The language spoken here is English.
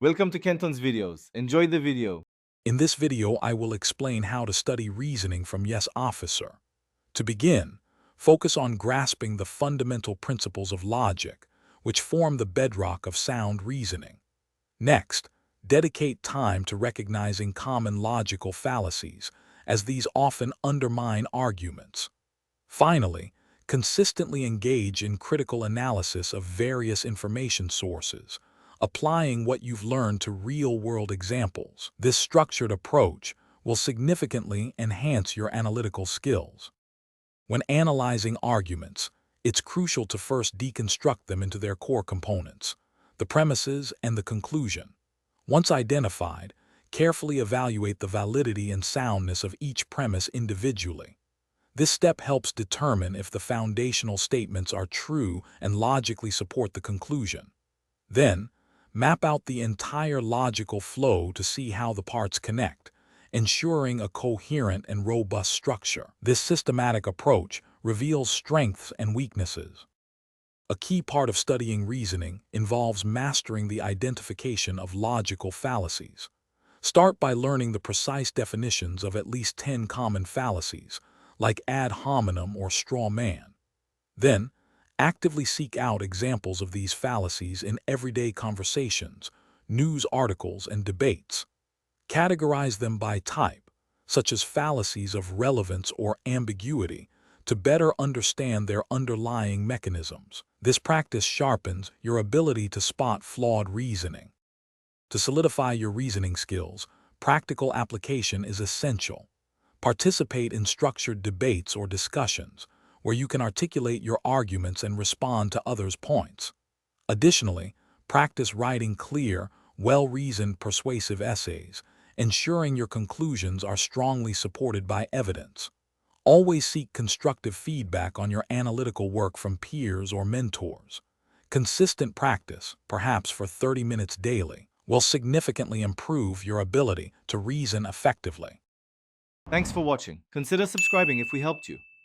Welcome to Kenton's videos. Enjoy the video. In this video, I will explain how to study reasoning from Yes Officer. To begin, focus on grasping the fundamental principles of logic, which form the bedrock of sound reasoning. Next, dedicate time to recognizing common logical fallacies, as these often undermine arguments. Finally, consistently engage in critical analysis of various information sources, applying what you've learned to real-world examples. This structured approach will significantly enhance your analytical skills. When analyzing arguments, it's crucial to first deconstruct them into their core components, the premises and the conclusion. Once identified, carefully evaluate the validity and soundness of each premise individually. This step helps determine if the foundational statements are true and logically support the conclusion. Then, map out the entire logical flow to see how the parts connect, ensuring a coherent and robust structure. This systematic approach reveals strengths and weaknesses. A key part of studying reasoning involves mastering the identification of logical fallacies. Start by learning the precise definitions of at least 10 common fallacies, like ad hominem or straw man. Then, actively seek out examples of these fallacies in everyday conversations, news articles, and debates. Categorize them by type, such as fallacies of relevance or ambiguity, to better understand their underlying mechanisms. This practice sharpens your ability to spot flawed reasoning. To solidify your reasoning skills, practical application is essential. Participate in structured debates or discussions, where you can articulate your arguments and respond to others' points. Additionally, practice writing clear, well-reasoned, persuasive essays, ensuring your conclusions are strongly supported by evidence. Always seek constructive feedback on your analytical work from peers or mentors. Consistent practice, perhaps for 30 minutes daily, will significantly improve your ability to reason effectively. Thanks for watching. Consider subscribing if we helped you.